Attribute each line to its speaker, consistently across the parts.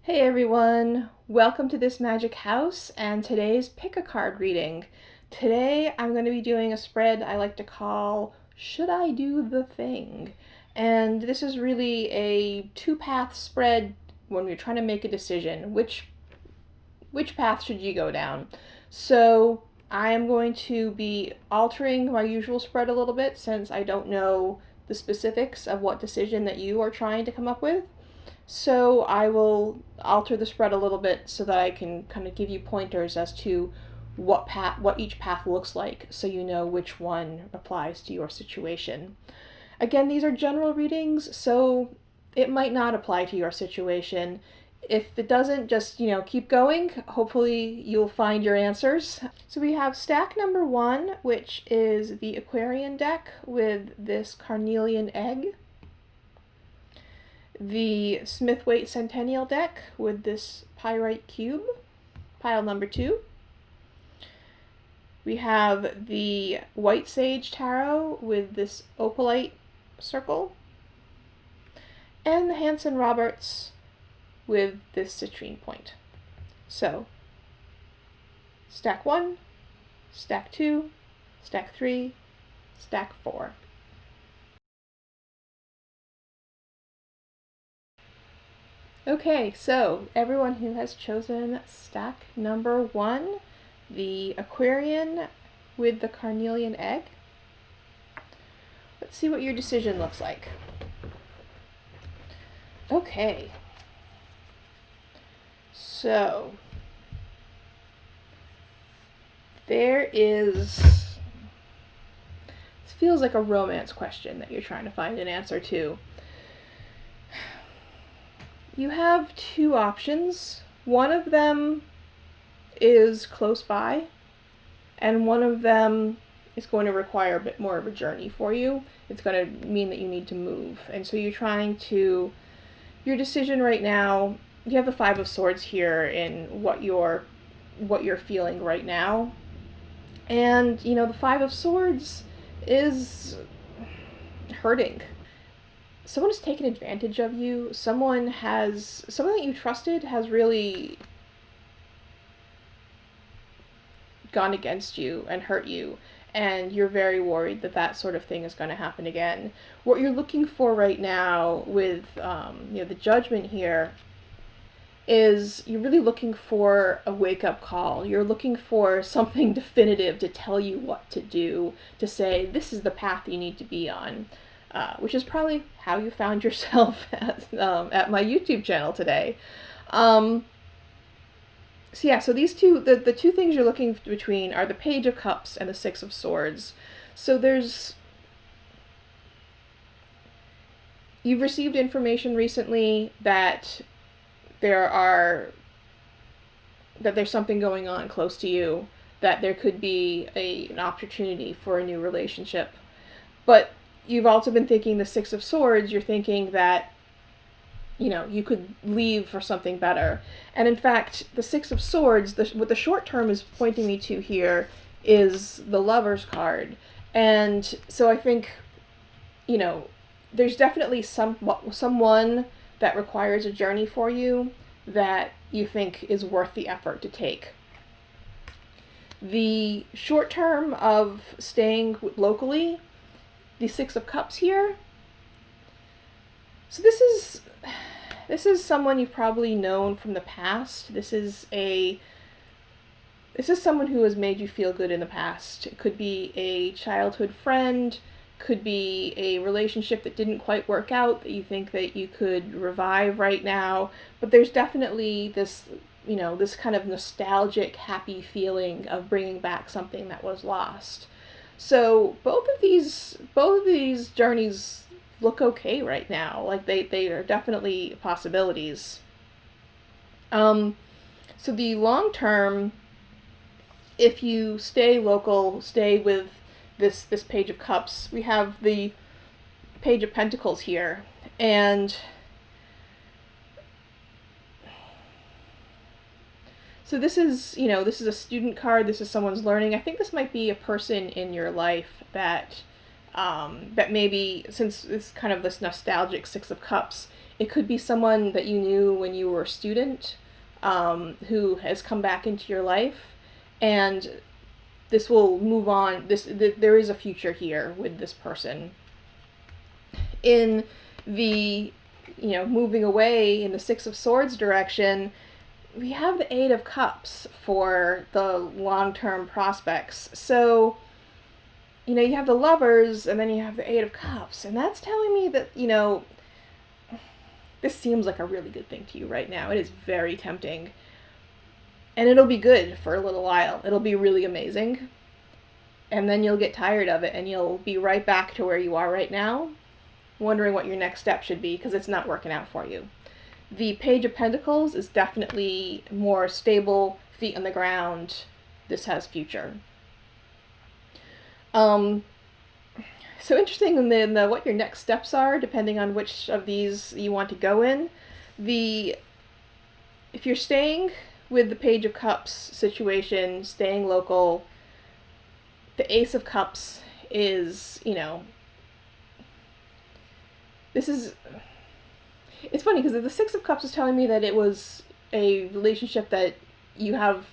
Speaker 1: Hey everyone, welcome to this magic house and today's pick a card reading. Today I'm going to be doing a spread I like to call Should I Do the Thing? And this is really a two-path spread when you're trying to make a decision. Which path should you go down? So I am going to be altering my usual spread a little bit since I don't know the specifics of what decision that you are trying to come up with. So I will alter the spread a little bit so that I can kind of give you pointers as to what each path looks like, so you know which one applies to your situation. Again, these are general readings, so it might not apply to your situation. If it doesn't, just, keep going. Hopefully you'll find your answers. So we have stack number 1, which is the Aquarian deck with this carnelian egg. The Smith-Waite Centennial deck with this pyrite cube, pile number 2. We have the White Sage Tarot with this opalite circle. And the Hanson-Roberts with this citrine point. So, stack 1, stack 2, stack 3, stack 4. Okay, so everyone who has chosen stack number 1, the Aquarian with the carnelian egg, let's see what your decision looks like. Okay, so this feels like a romance question that you're trying to find an answer to. You have two options. One of them is close by, and one of them is going to require a bit more of a journey for you. It's going to mean that you need to move. And so your decision right now, you have the Five of Swords here in what you're feeling right now. And, the Five of Swords is hurting. Someone has taken advantage of you. Someone that you trusted has really gone against you and hurt you, and you're very worried that sort of thing is going to happen again. What you're looking for right now with the Judgment here is you're really looking for a wake-up call. You're looking for something definitive to tell you what to do, to say this is the path you need to be on. Which is probably how you found yourself at my YouTube channel today. So these two, the two things you're looking between are the Page of Cups and the Six of Swords. So you've received information recently that there's something going on close to you, that there could be an opportunity for a new relationship. But you've also been thinking the Six of Swords, you're thinking that, you could leave for something better. And in fact, the Six of Swords, what the short term is pointing me to here is the Lover's card. And so I think, there's definitely someone that requires a journey for you that you think is worth the effort to take. The short term of staying locally, the Six of Cups here. So this is someone you've probably known from the past. This is someone who has made you feel good in the past. It could be a childhood friend, could be a relationship that didn't quite work out that you think that you could revive right now. But there's definitely this kind of nostalgic, happy feeling of bringing back something that was lost. So both of these journeys look okay right now. Like they are definitely possibilities. So the long term, if you stay local, stay with this Page of Cups, we have the Page of Pentacles here, and so this is a student card. This is someone's learning. I think this might be a person in your life that maybe, since it's kind of this nostalgic Six of Cups, It could be someone that you knew when you were a student, who has come back into your life, and this will move on. There is a future here with this person. In the, moving away in the Six of Swords direction, we have the Eight of Cups for the long-term prospects. So, you have the Lovers, and then you have the Eight of Cups, and that's telling me that, this seems like a really good thing to you right now. It is very tempting. And it'll be good for a little while. It'll be really amazing. And then you'll get tired of it, and you'll be right back to where you are right now, wondering what your next step should be, because it's not working out for you. The Page of Pentacles is definitely more stable, feet on the ground. This has future. So interesting in the what your next steps are, depending on which of these you want to go in. If you're staying with the Page of Cups situation, staying local, the Ace of Cups is, it's funny because the Six of Cups is telling me that it was a relationship that you have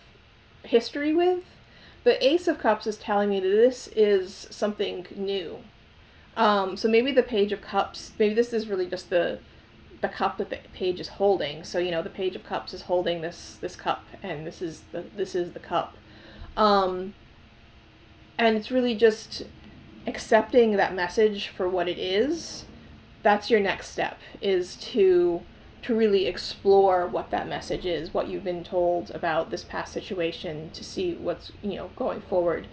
Speaker 1: history with. The Ace of Cups is telling me that this is something new. So maybe the Page of Cups, maybe this is really just the cup that the page is holding. So, the Page of Cups is holding this cup, and this is the cup. And it's really just accepting that message for what it is. That's your next step, is to really explore what that message is, what you've been told about this past situation, to see what's, going forward.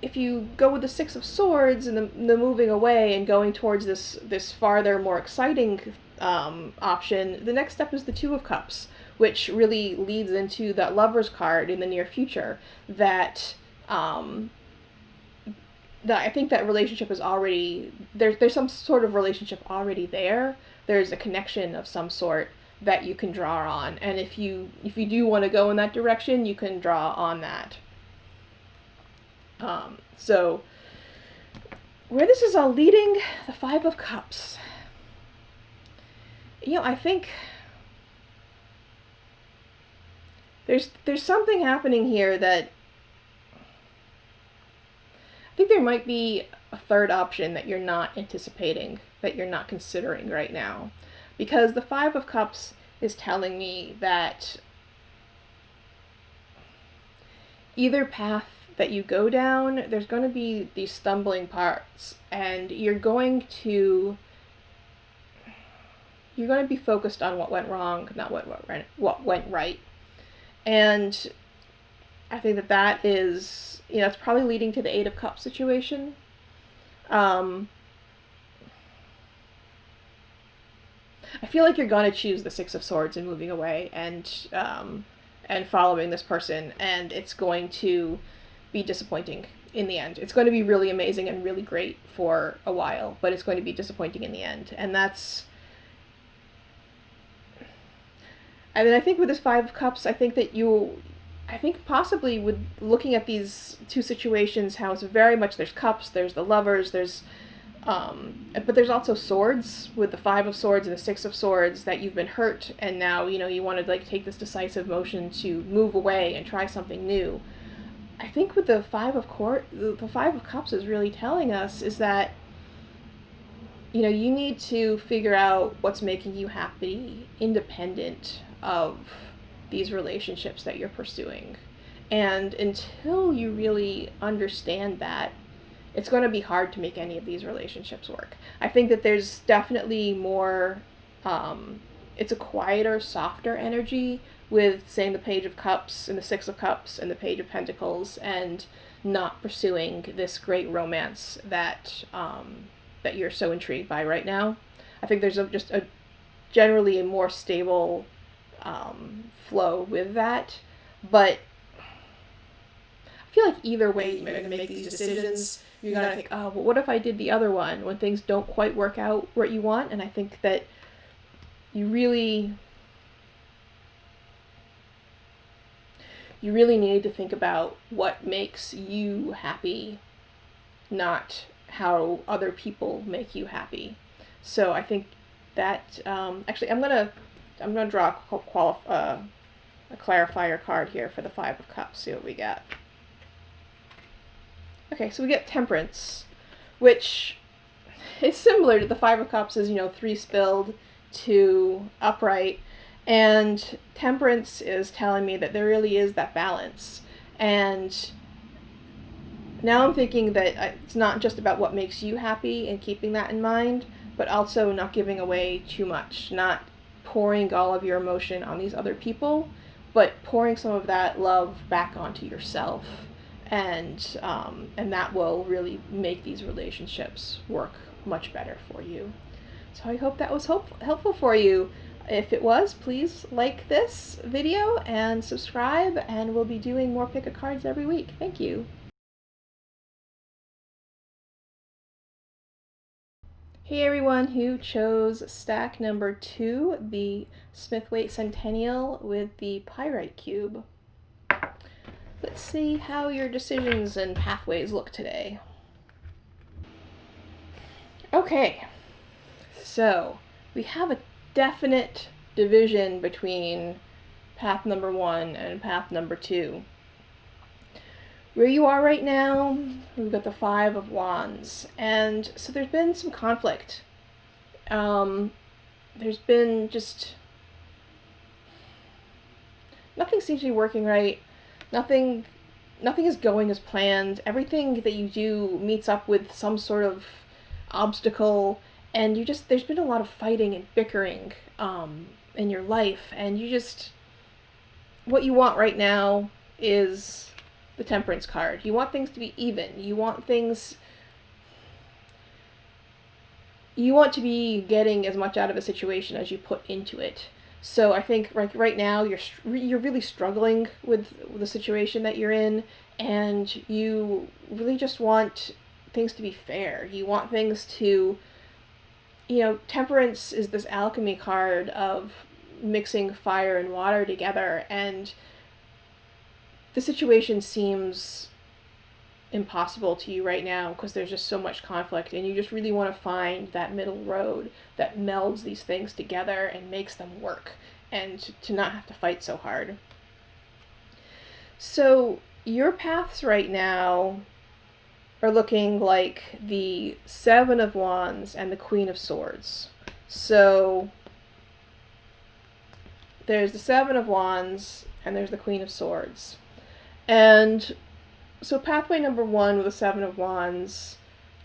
Speaker 1: If you go with the Six of Swords and the moving away and going towards this farther, more exciting option, the next step is the Two of Cups, which really leads into that Lover's card in the near future, that I think that relationship is already, there's some sort of relationship already there. There's a connection of some sort that you can draw on, and if you do want to go in that direction, you can draw on that. So where this is all leading, the Five of Cups. I think there's something happening here that I think there might be a third option that you're not anticipating, that you're not considering right now. Because the Five of Cups is telling me that either path that you go down, there's going to be these stumbling parts, and you're going to be focused on what went wrong, not what went right. And I think that is, it's probably leading to the Eight of Cups situation. I feel like you're going to choose the Six of Swords and moving away and following this person, and it's going to be disappointing in the end. It's going to be really amazing and really great for a while, but it's going to be disappointing in the end. And that's, I think with this Five of Cups, I think possibly with looking at these two situations, how it's very much, there's cups, there's the Lovers, but there's also swords with the Five of Swords and the Six of Swords, that you've been hurt, and now, you want to take this decisive motion to move away and try something new. I think with the Five of Cups is really telling us is that, you need to figure out what's making you happy, independent of these relationships that you're pursuing. And until you really understand that, it's going to be hard to make any of these relationships work. I think that there's definitely more, it's a quieter, softer energy with, saying, the Page of Cups and the Six of Cups and the Page of Pentacles, and not pursuing this great romance that you're so intrigued by right now. I think there's just generally a more stable flow with that, but I feel like either way you're going to make these decisions, you're going to think, oh, well, what if I did the other one, when things don't quite work out what you want? And I think that you really need to think about what makes you happy, not how other people make you happy. So I think that actually I'm gonna draw a clarifier card here for the Five of Cups. See what we get. Okay, so we get Temperance, which is similar to the Five of Cups, as 3 spilled, 2 upright, and Temperance is telling me that there really is that balance. And now I'm thinking that it's not just about what makes you happy and keeping that in mind, but also not giving away too much, not pouring all of your emotion on these other people, but pouring some of that love back onto yourself, and that will really make these relationships work much better for you. So I hope that was helpful for you. If it was, please like this video and subscribe, and we'll be doing more pick a cards every week. Thank you. Hey everyone who chose stack number 2, the Smith-Waite Centennial with the Pyrite Cube. Let's see how your decisions and pathways look today. Okay, so we have a definite division between path number 1 and path number 2. Where you are right now, we've got the Five of Wands, and so there's been some conflict. There's been just nothing seems to be working right. Nothing is going as planned. Everything that you do meets up with some sort of obstacle, and there's been a lot of fighting and bickering in your life, and what you want right now is the Temperance card. You want things to be even. You want to be getting as much out of a situation as you put into it. So I think right now you're really struggling with the situation that you're in, and you really just want things to be fair. You want things to, Temperance is this alchemy card of mixing fire and water together, and the situation seems impossible to you right now because there's just so much conflict, and you just really want to find that middle road that melds these things together and makes them work, and to not have to fight so hard. So your paths right now are looking like the Seven of Wands and the Queen of Swords. So there's the Seven of Wands and there's the Queen of Swords. And so pathway number 1 with the Seven of Wands,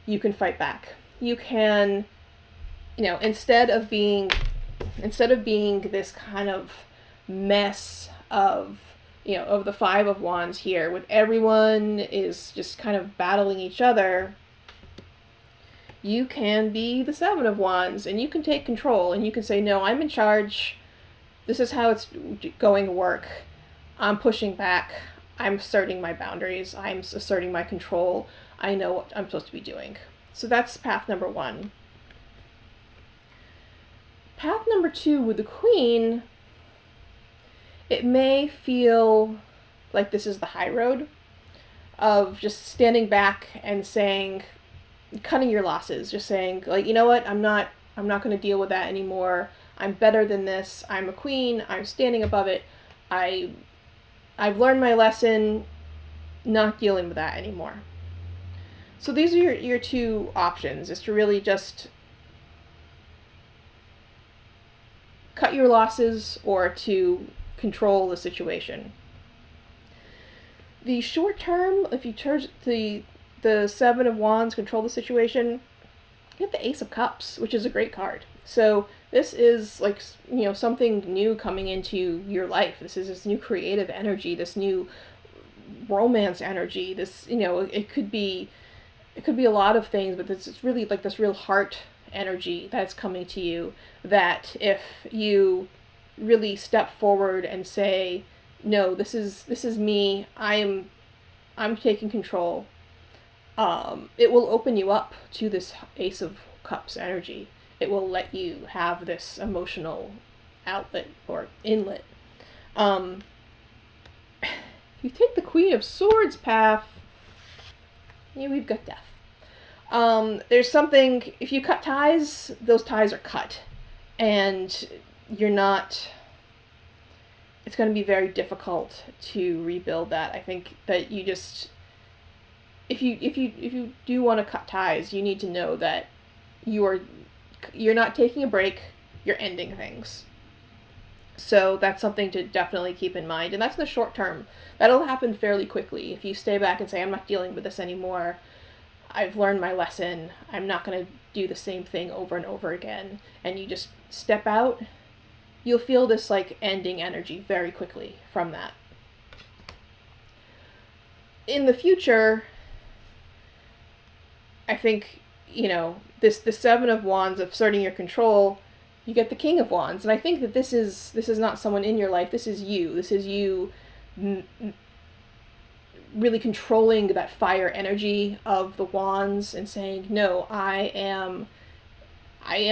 Speaker 1: you can fight back. You can, instead of being this kind of mess of the Five of Wands here, with everyone is just kind of battling each other, you can be the Seven of Wands, and you can take control, and you can say, no, I'm in charge. This is how it's going to work. I'm pushing back. I'm asserting my boundaries. I'm asserting my control. I know what I'm supposed to be doing. So that's path number 1. Path number 2 with the Queen, it may feel like this is the high road of just standing back and saying, cutting your losses, just saying, like, you know what, I'm not going to deal with that anymore. I'm better than this. I'm a queen. I'm standing above it. I've learned my lesson, not dealing with that anymore. So these are your 2 options, is to really just cut your losses or to control the situation. The short term, if you turn the Seven of Wands, control the situation, you have the Ace of Cups, which is a great card. So this is like, something new coming into your life. This is this new creative energy, this new romance energy. This, it could be a lot of things, but it's really like this real heart energy that's coming to you, that if you really step forward and say, no, this is me, I'm taking control, it will open you up to this Ace of Cups energy. It will let you have this emotional outlet or inlet. If you take the Queen of Swords path, we've got death. There's something, if you cut ties, those ties are cut. And you're not, it's going to be very difficult to rebuild that. I think that you just, if you do want to cut ties, you need to know that you're not taking a break, you're ending things. So that's something to definitely keep in mind. And that's in the short term. That'll happen fairly quickly. If you stay back and say, I'm not dealing with this anymore, I've learned my lesson, I'm not going to do the same thing over and over again, and you just step out, you'll feel this like ending energy very quickly from that. In the future, I think, this the Seven of Wands of asserting your control, you get the King of Wands, and I think that this is not someone in your life. This is you. This is you really controlling that fire energy of the wands and saying, no, I am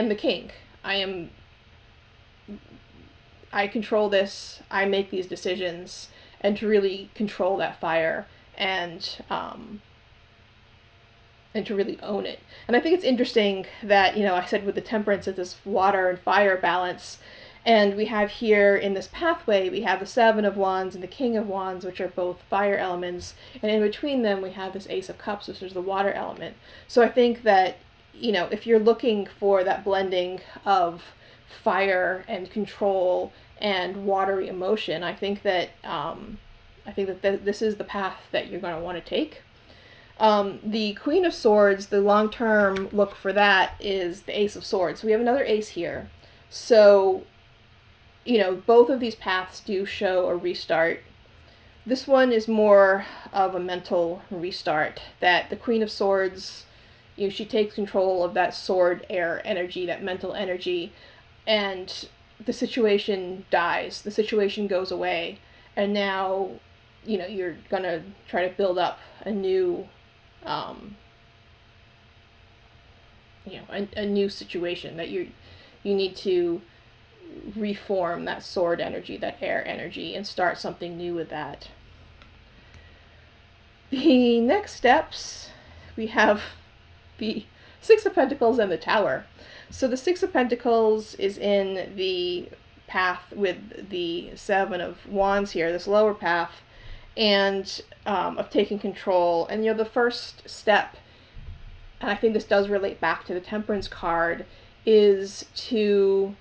Speaker 1: the king. I control this. I make these decisions, and to really control that fire and to really own it. And I think it's interesting that, I said with the Temperance, it's this water and fire balance. And we have here in this pathway, we have the Seven of Wands and the King of Wands, which are both fire elements. And in between them, we have this Ace of Cups, which is the water element. So I think that, if you're looking for that blending of fire and control and watery emotion, I think that this is the path that you're going to want to take. The Queen of Swords, the long-term look for that is the Ace of Swords. So we have another ace here. So, both of these paths do show a restart. This one is more of a mental restart, that the Queen of Swords, she takes control of that sword air energy, that mental energy, and the situation dies. The situation goes away. And now, you're going to try to build up a new a new situation, that you need to reform that sword energy, that air energy, and start something new with that. The next steps, we have the Six of Pentacles and the Tower. So the Six of Pentacles is in the path with the Seven of Wands here, this lower path, and of taking control. And the first step, and I think this does relate back to the Temperance card, is to,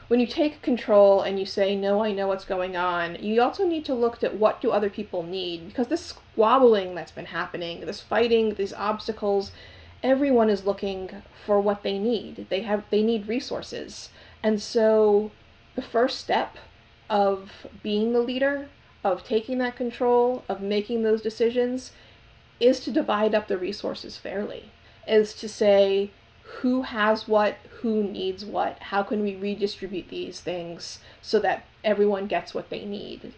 Speaker 1: when you take control and you say, no, I know what's going on, you also need to look at what do other people need, because this squabbling that's been happening, this fighting, these obstacles, everyone is looking for what they need. They need resources. And so the first step of being the leader, of taking that control, of making those decisions, is to divide up the resources fairly, is to say who has what, who needs what, how can we redistribute these things so that everyone gets what they need.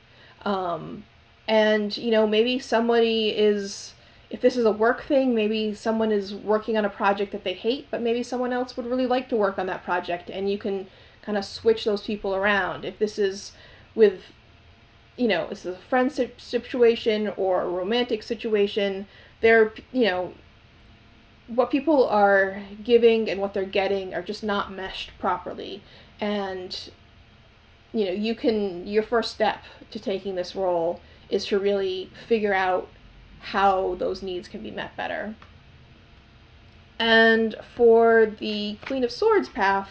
Speaker 1: And, maybe somebody is, if this is a work thing, maybe someone is working on a project that they hate, but maybe someone else would really like to work on that project, and you can kind of switch those people around. If this is with, it's a friend situation or a romantic situation, what people are giving and what they're getting are just not meshed properly. And, your first step to taking this role is to really figure out how those needs can be met better. And for the Queen of Swords path,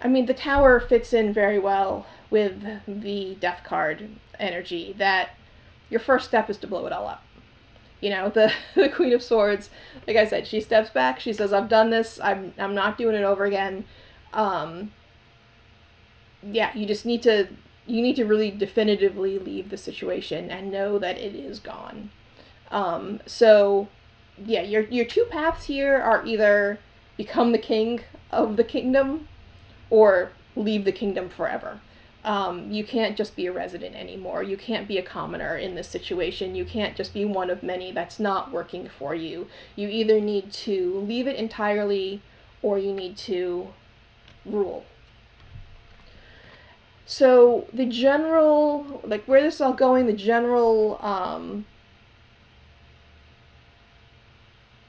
Speaker 1: the Tower fits in very well with the Death card energy, that your first step is to blow it all up. The Queen of Swords, like I said, she steps back, she says, I've done this, I'm not doing it over again. You need to really definitively leave the situation and know that it is gone. Your two paths here are either become the king of the kingdom or leave the kingdom forever. You can't just be a resident anymore. You can't be a commoner in this situation. You can't just be one of many that's not working for you. You either need to leave it entirely or you need to rule. So the general, where this is all going, the general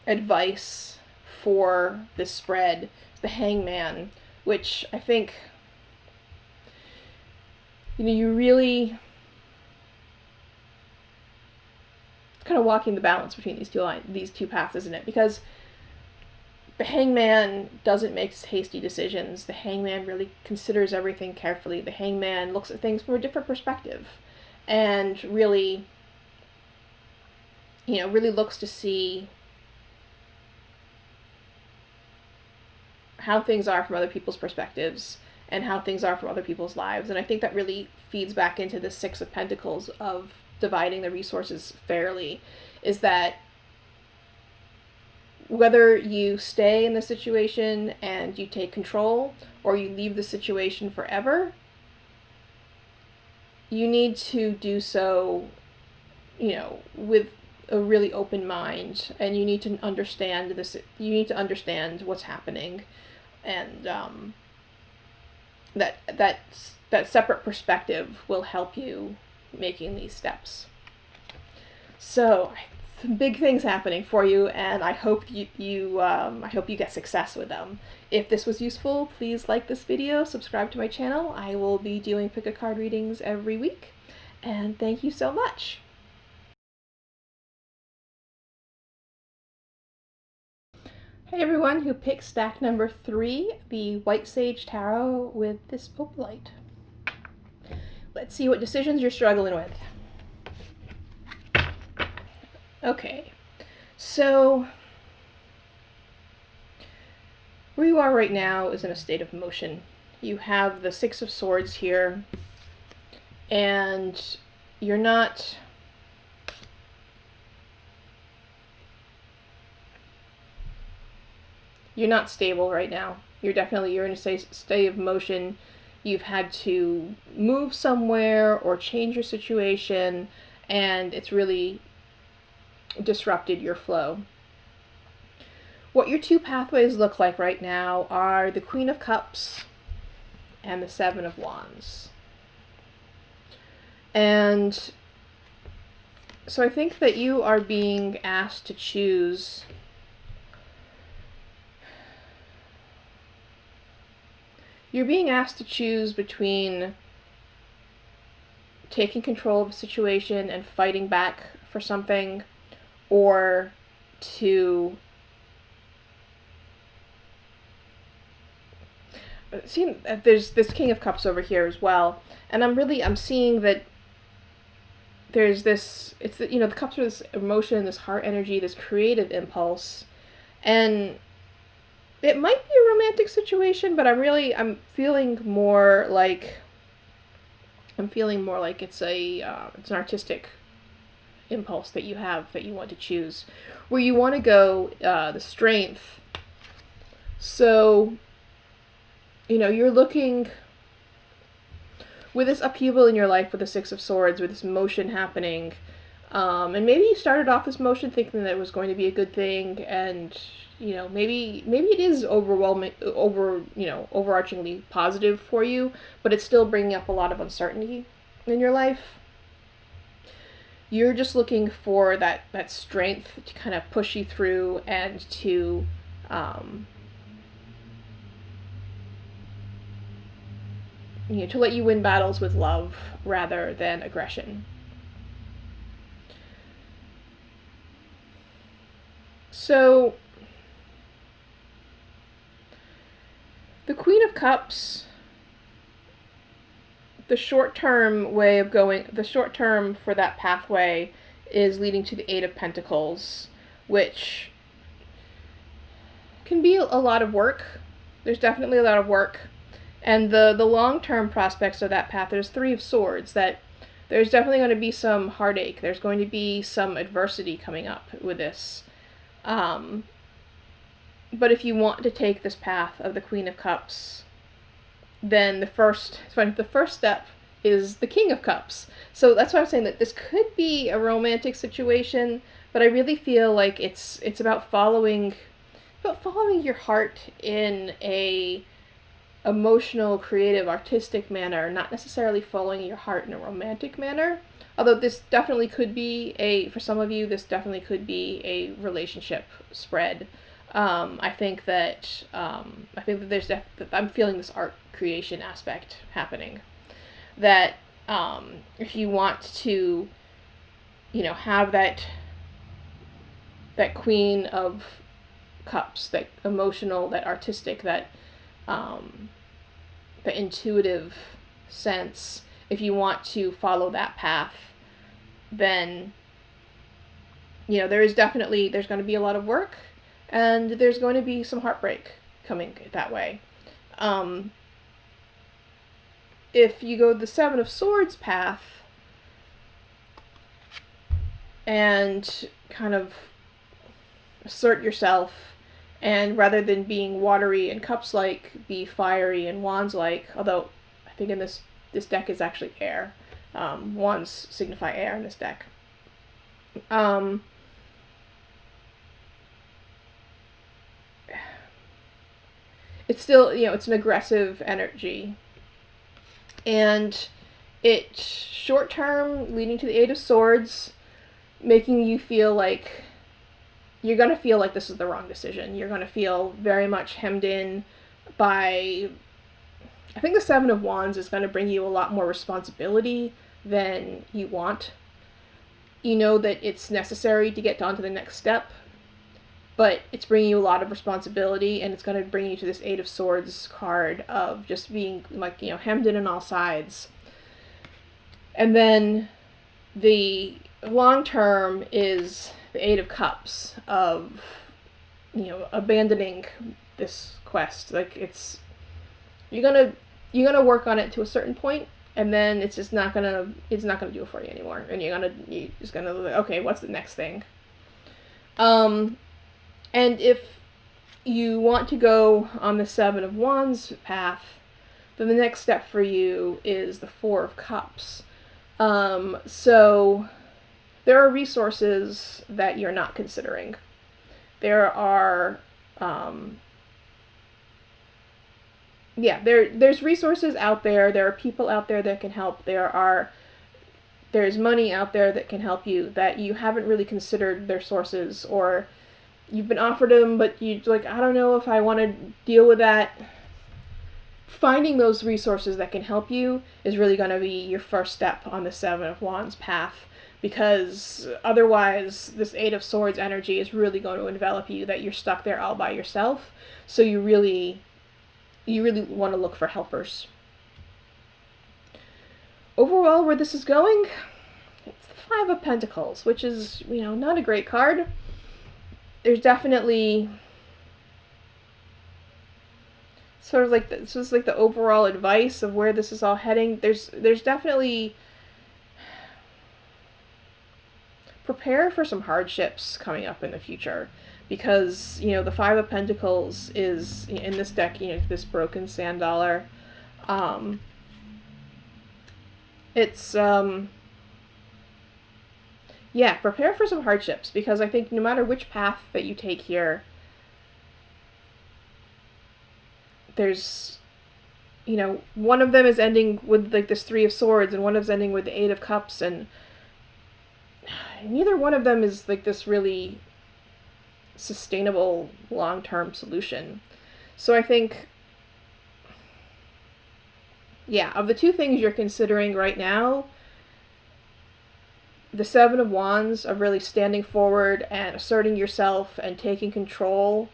Speaker 1: advice for this spread, the Hangman, which I think, you really kind of walking the balance between these two paths, isn't it? Because the Hangman doesn't make hasty decisions. The Hangman really considers everything carefully. The Hangman looks at things from a different perspective, and really, really looks to see how things are from other people's perspectives and how things are from other people's lives. And I think that really feeds back into the Six of Pentacles of dividing the resources fairly, is that whether you stay in the situation and you take control or you leave the situation forever, you need to do so, with a really open mind, and you need to understand this. You need to understand what's happening, and that separate perspective will help you making these steps. So, some big things happening for you, and I hope I hope you get success with them. If this was useful, please like this video, subscribe to my channel. I will be doing pick a card readings every week, and thank you so much. Hey everyone who picked stack number 3, the White Sage Tarot with this opalite. Let's see what decisions you're struggling with. Okay, so where you are right now is in a state of motion. You have the Six of Swords here, and you're not stable right now. You're in a state of motion. You've had to move somewhere or change your situation, and it's really disrupted your flow. What your two pathways look like right now are the Queen of Cups and the Seven of Wands. And so I think that you are being asked to choose between taking control of a situation and fighting back for something, or to see, there's this King of Cups over here as well, and I'm seeing that there's this, the cups are this emotion, this heart energy, this creative impulse, and it might be a romantic situation, but I'm feeling more like it's an artistic impulse that you have, that you want to choose, where you want to go the strength. So, you're looking with this upheaval in your life with the Six of Swords, with this motion happening, and maybe you started off this motion thinking that it was going to be a good thing, and maybe it is overarchingly positive for you, but it's still bringing up a lot of uncertainty in your life. You're just looking for that strength to kind of push you through, and to to let you win battles with love rather than aggression. So the Queen of Cups, the short-term for that pathway is leading to the Eight of Pentacles, which can be a lot of work. There's definitely a lot of work. And the long-term prospects of that path, there's Three of Swords, that there's definitely going to be some heartache. There's going to be some adversity coming up with this. But if you want to take this path of the Queen of Cups, then the first step is the King of Cups. So that's why I'm saying that this could be a romantic situation, but I really feel like it's about following your heart in a emotional, creative, artistic manner, not necessarily following your heart in a romantic manner. Although this definitely could be for some of you, this definitely could be a relationship spread. I think that I'm feeling this art creation aspect happening. That if you want to, have that Queen of Cups, that emotional, that artistic, that the intuitive sense, if you want to follow that path, then there's going to be a lot of work, and there's going to be some heartbreak coming that way. If you go the Seven of Swords path and kind of assert yourself, and rather than being watery and cups-like, be fiery and wands-like, although I think in this deck is actually air. Wands signify air in this deck. It's still, it's an aggressive energy. And it's short term, leading to the Eight of Swords, making you feel like you're going to feel like this is the wrong decision. You're going to feel very much hemmed in by... I think the Seven of Wands is going to bring you a lot more responsibility than you want. You know that it's necessary to get on to the next step, but it's bringing you a lot of responsibility, and it's going to bring you to this Eight of Swords card of just being, like, hemmed in on all sides. And then the long term is the Eight of Cups of, abandoning this quest. Like, you're gonna work on it to a certain point, and then it's not gonna do it for you anymore, and you're just gonna okay, what's the next thing? And if you want to go on the Seven of Wands path, then the next step for you is the Four of Cups. So there are resources that you're not considering. There are, there's resources out there. There are people out there that can help. There's money out there that can help you that you haven't really considered their sources, or you've been offered them, but you're like, I don't know if I want to deal with that. Finding those resources that can help you is really going to be your first step on the Seven of Wands path, because otherwise this Eight of Swords energy is really going to envelop you, that you're stuck there all by yourself. So you really want to look for helpers. Overall, where this is going, it's the Five of Pentacles, which is, not a great card. There's definitely sort of like the overall advice of where this is all heading. There's definitely prepare for some hardships coming up in the future, because the Five of Pentacles is in this deck, this broken sand dollar. It's prepare for some hardships, because I think no matter which path that you take here, there's, one of them is ending with like this Three of Swords, and one of them's ending with the Eight of Cups, and neither one of them is like this really sustainable long-term solution. So I think, of the two things you're considering right now, the Seven of Wands of really standing forward and asserting yourself and taking control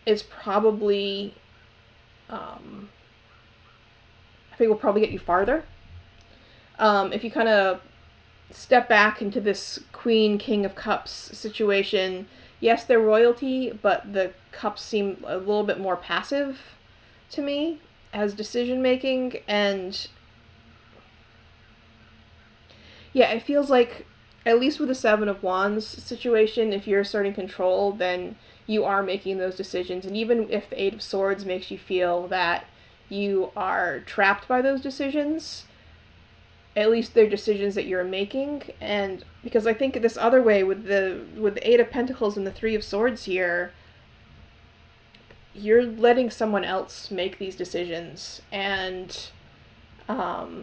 Speaker 1: is probably, I think will probably get you farther. If you kind of step back into this Queen, King of Cups situation, yes, they're royalty, but the cups seem a little bit more passive to me as decision making, and it feels like, at least with the Seven of Wands situation, if you're asserting control, then you are making those decisions. And even if the Eight of Swords makes you feel that you are trapped by those decisions, at least they're decisions that you're making. And because I think this other way with the Eight of Pentacles and the Three of Swords here, you're letting someone else make these decisions, and yeah,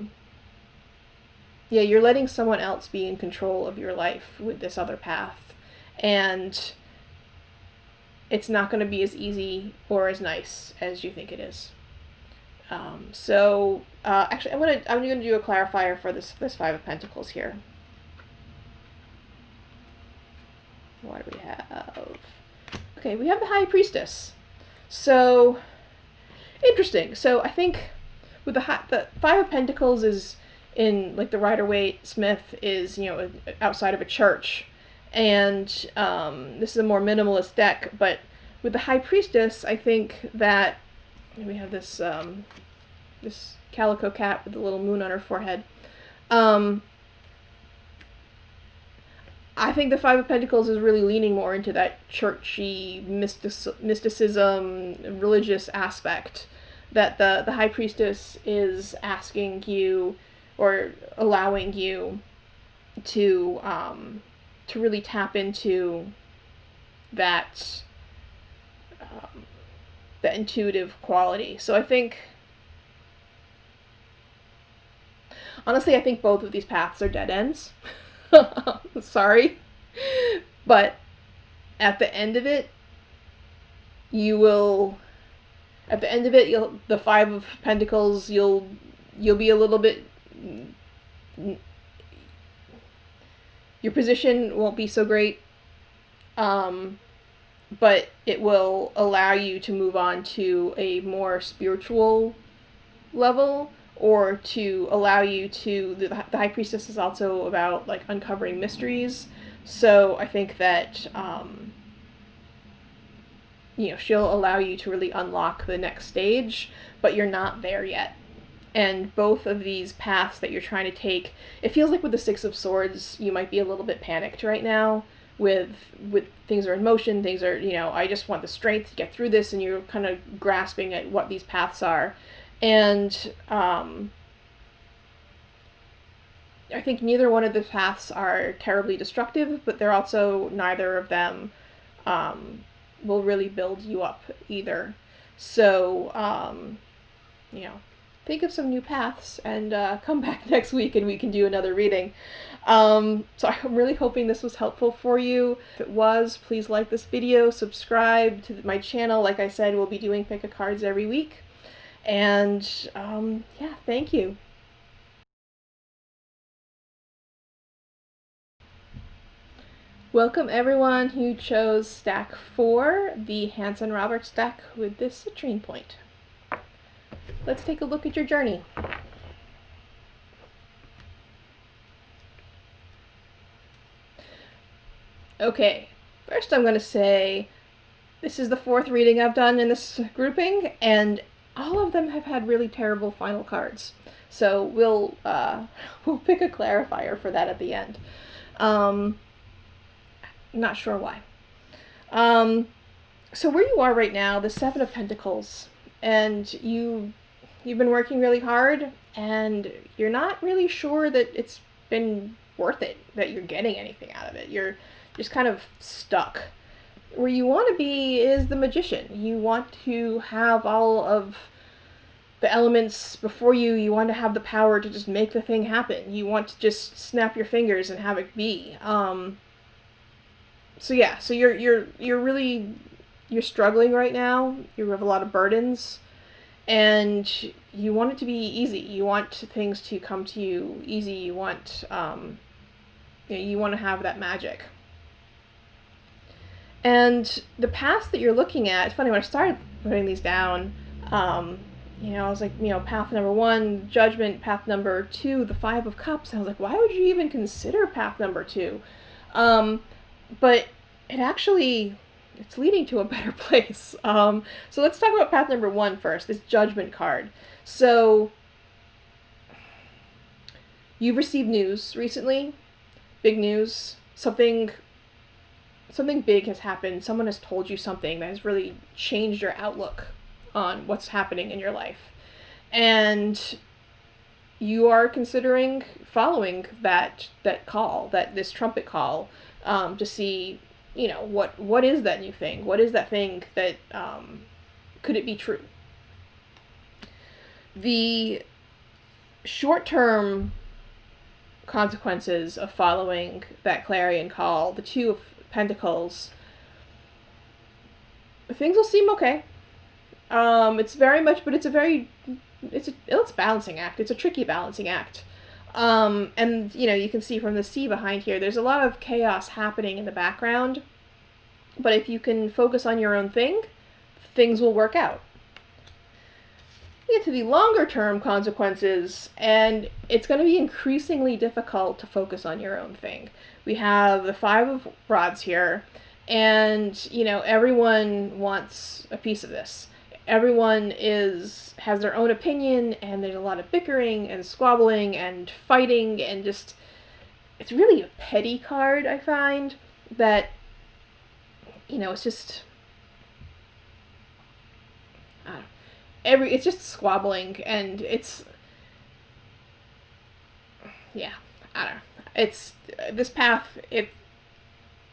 Speaker 1: you're letting someone else be in control of your life with this other path, and it's not going to be as easy or as nice as you think it is. Actually, I'm gonna do a clarifier for this Five of Pentacles here. What do we have? Okay, we have the High Priestess. So interesting. So I think with the Five of Pentacles is in like the Rider-Waite Smith is, you know, outside of a church, and this is a more minimalist deck. But with the High Priestess, I think that we have this this calico cat with a little moon on her forehead. I think the Five of Pentacles is really leaning more into that churchy mysticism, religious aspect that the High Priestess is asking you or allowing you to really tap into that that intuitive quality. So I think, honestly, I think both of these paths are dead ends. Sorry. But at the end of it, the Five of Pentacles, you'll be a little bit, your position won't be so great, but it will allow you to move on to a more spiritual level, or to allow you to, the High Priestess is also about like uncovering mysteries. So I think that she'll allow you to really unlock the next stage, but you're not there yet. And both of these paths that you're trying to take, it feels like with the Six of Swords, you might be a little bit panicked right now with things are in motion, things are, I just want the strength to get through this, and you're kind of grasping at what these paths are. And I think neither one of the paths are terribly destructive, but they're also, neither of them will really build you up either. So, think of some new paths and come back next week and we can do another reading. So I'm really hoping this was helpful for you. If it was, please like this video, subscribe to my channel. Like I said, we'll be doing pick a cards every week. And yeah, thank you. Welcome everyone who chose stack 4, the Hanson-Roberts stack with this citrine point. Let's take a look at your journey. Okay, first I'm going to say this is the 4th reading I've done in this grouping, and all of them have had really terrible final cards. So we'll pick a clarifier for that at the end. Not sure why. So where you are right now, the Seven of Pentacles, and you've been working really hard, and you're not really sure that it's been worth it, that you're getting anything out of it. You're just kind of stuck. Where you want to be is the Magician. You want to have all of the elements before you. You want to have the power to just make the thing happen. You want to just snap your fingers and have it be. So yeah, so you're struggling right now. You have a lot of burdens, and you want it to be easy. You want things to come to you easy. You want you want to have that magic. And the paths that you're looking at, it's funny, when I started putting these down, I was like, path number 1, Judgment, path number 2, the Five of Cups. I was like, why would you even consider path number 2? But it's leading to a better place. So let's talk about path number 1 first, this Judgment card. So you've received news recently, big news, something big has happened. Someone has told you something that has really changed your outlook on what's happening in your life. And you are considering following that call, this trumpet call, to see, what is that new thing? What is that thing that could it be true? The short-term consequences of following that clarion call, the Two of Pentacles, things will seem okay. It's very much, but it's a balancing act. It's a tricky balancing act. And, you can see from the sea behind here, there's a lot of chaos happening in the background. But if you can focus on your own thing, things will work out. You get to the longer term consequences, and it's going to be increasingly difficult to focus on your own thing. We have the Five of Rods here, and, everyone wants a piece of this. Everyone has their own opinion, and there's a lot of bickering and squabbling and fighting, and just, it's really a petty card, I find, that, it's just, I don't know, it's just squabbling, and it's, yeah, I don't know, it's, this path,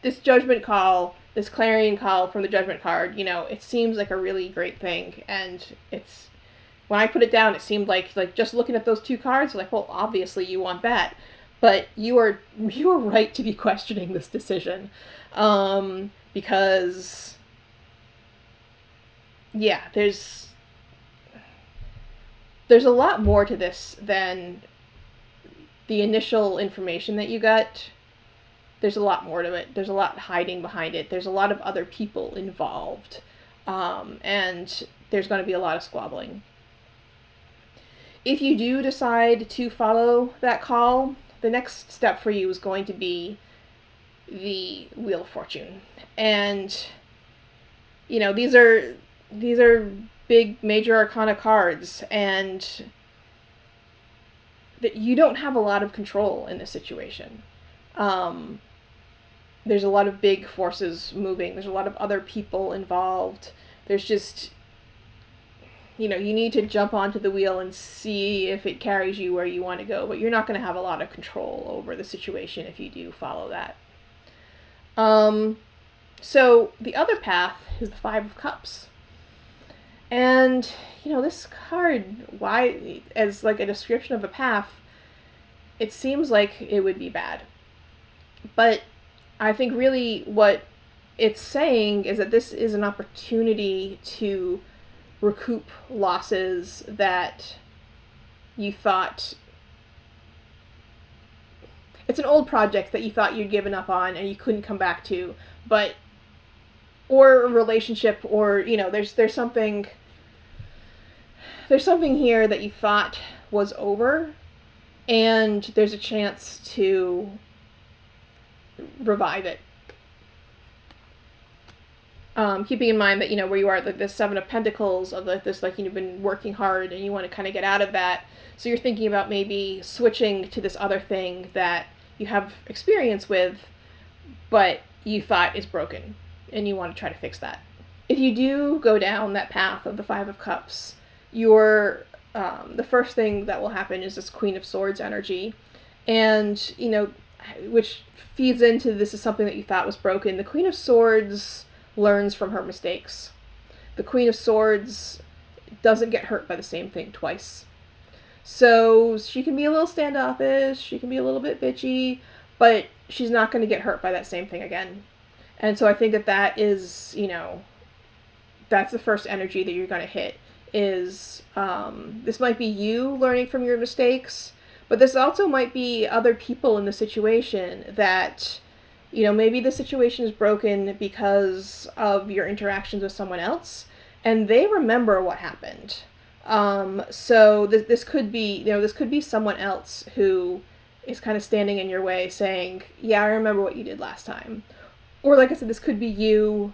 Speaker 1: this judgment call, this clarion call from the judgment card, it seems like a really great thing, and it's, when I put it down, it seemed like just looking at those two cards, like, well, obviously you want that, but you are right to be questioning this decision, because, yeah, there's a lot more to this than the initial information that you got. There's a lot more to it. There's a lot hiding behind it. There's a lot of other people involved. And there's going to be a lot of squabbling. If you do decide to follow that call, the next step for you is going to be the Wheel of Fortune. And, these are big major arcana cards, and that you don't have a lot of control in this situation. There's a lot of big forces moving. There's a lot of other people involved. There's just, you need to jump onto the wheel and see if it carries you where you want to go, but you're not going to have a lot of control over the situation if you do follow that. So the other path is the Five of Cups. And, this card, why, as like a description of a path, it seems like it would be bad. But I think really what it's saying is that this is an opportunity to recoup losses that you thought, it's an old project that you thought you'd given up on and you couldn't come back to, but, or a relationship, or, there's something here that you thought was over, and there's a chance to revive it. Keeping in mind that, where you are, the Seven of Pentacles, of this, you've been working hard and you want to kind of get out of that. So you're thinking about maybe switching to this other thing that you have experience with, but you thought is broken, and you want to try to fix that. If you do go down that path of the Five of Cups, the first thing that will happen is this Queen of Swords energy, and, which feeds into this is something that you thought was broken. The Queen of Swords learns from her mistakes. The Queen of Swords doesn't get hurt by the same thing twice. So she can be a little standoffish, she can be a little bit bitchy, but she's not going to get hurt by that same thing again. And so I think that is, that's the first energy that you're going to hit, is this might be you learning from your mistakes, but this also might be other people in the situation that, maybe the situation is broken because of your interactions with someone else, and they remember what happened. So this could be, this could be someone else who is kind of standing in your way saying, yeah, I remember what you did last time. Or like I said, this could be you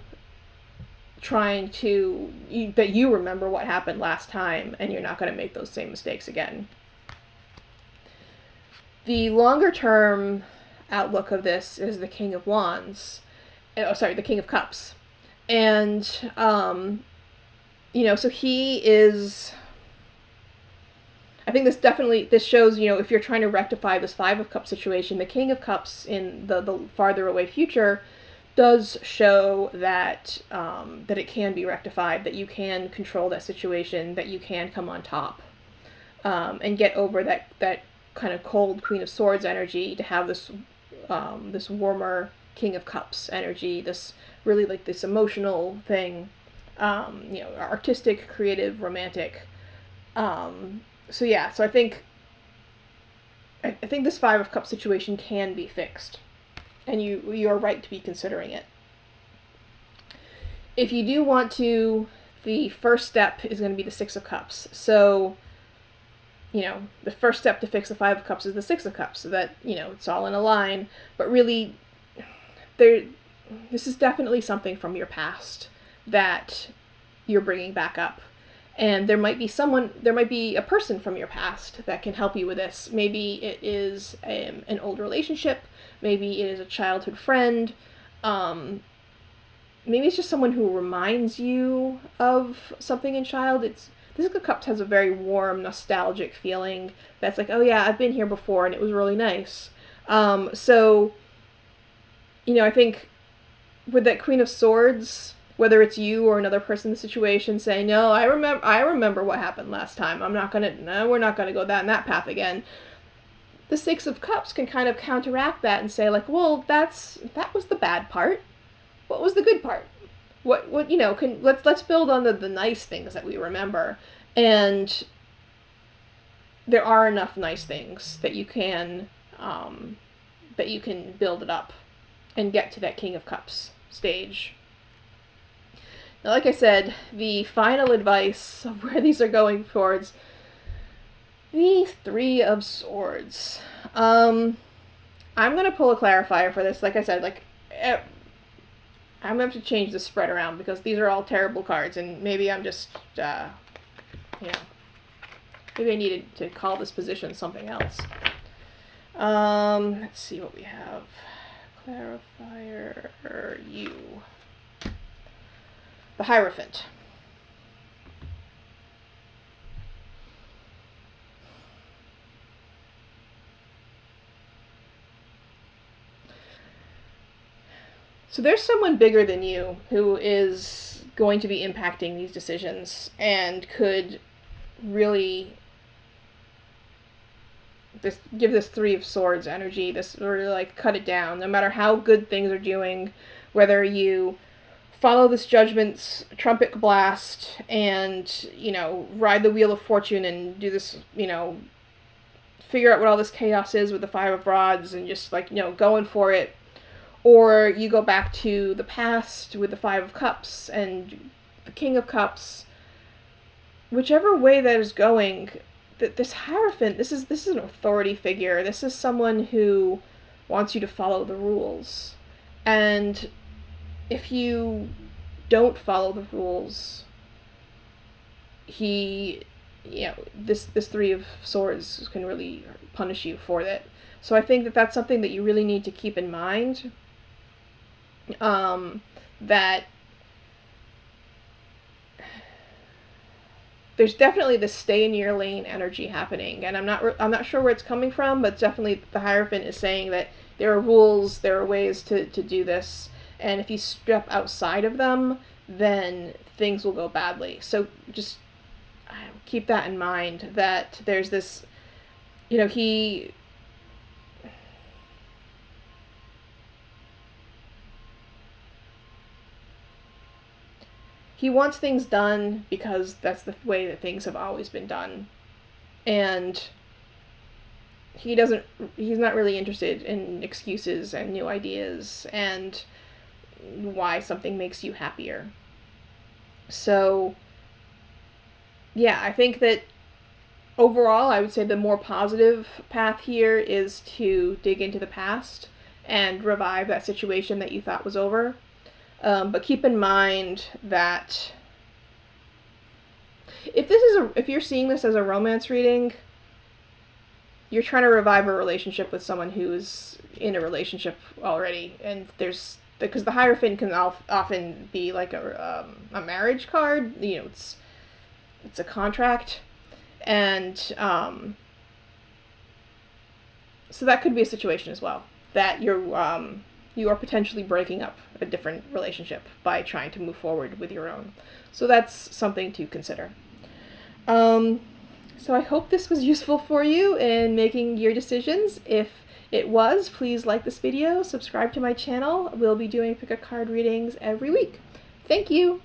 Speaker 1: trying to, that you remember what happened last time and you're not going to make those same mistakes again. The longer term outlook of this is the King of Wands. The King of Cups. And, so he is, I think this shows, if you're trying to rectify this Five of Cups situation, the King of Cups in the farther away future does show that that it can be rectified, that you can control that situation, that you can come on top, and get over that kind of cold Queen of Swords energy to have this this warmer King of Cups energy, this really like this emotional thing, artistic, creative, romantic. So yeah, so I think this Five of Cups situation can be fixed, and you are right to be considering it. If you do want to, the first step is going to be the Six of Cups. So, the first step to fix the Five of Cups is the Six of Cups, so that, it's all in a line. But really, this is definitely something from your past that you're bringing back up. And there might be a person from your past that can help you with this. Maybe it is an old relationship. Maybe it is a childhood friend. Maybe it's just someone who reminds you of something in this Six of Cups has a very warm, nostalgic feeling. That's like, oh yeah, I've been here before and it was really nice. So, I think with that Queen of Swords, whether it's you or another person in the situation saying, no, I remember what happened last time. we're not gonna go down that path again. The Six of Cups can kind of counteract that and say like, well, that was the bad part. What was the good part? Let's build on the nice things that we remember. And there are enough nice things that you can build it up and get to that King of Cups stage. Now, like I said, the final advice of where these are going towards the Three of Swords. I'm going to pull a clarifier for this. Like I said, I'm going to have to change the spread around because these are all terrible cards, and maybe I'm just, maybe I needed to call this position something else. Let's see what we have. Clarifier, you. The Hierophant. So there's someone bigger than you who is going to be impacting these decisions and could really give this Three of Swords energy, this really like cut it down. No matter how good things are doing, whether you follow this Judgment's trumpet blast and, ride the Wheel of Fortune and do this, figure out what all this chaos is with the Five of Rods and just going for it. Or you go back to the past with the Five of Cups and the King of Cups. Whichever way that is going, this Hierophant, this is an authority figure. This is someone who wants you to follow the rules. And if you don't follow the rules, this Three of Swords can really punish you for that. So I think that that's something that you really need to keep in mind. That there's definitely this stay in your lane energy happening, and I'm not sure where it's coming from, but definitely the Hierophant is saying that there are rules, there are ways to do this, and if you step outside of them, then things will go badly. So just keep that in mind, that there's this, he wants things done because that's the way that things have always been done. And he's not really interested in excuses and new ideas and why something makes you happier. So, yeah, I think that overall, I would say the more positive path here is to dig into the past and revive that situation that you thought was over. But keep in mind that if you're seeing this as a romance reading, you're trying to revive a relationship with someone who's in a relationship already, and because the Hierophant can often be like a marriage card. It's a contract, and so that could be a situation as well, that you're you are potentially breaking up a different relationship by trying to move forward with your own. So that's something to consider. So I hope this was useful for you in making your decisions. If it was, please like this video, subscribe to my channel. We'll be doing pick a card readings every week. Thank you!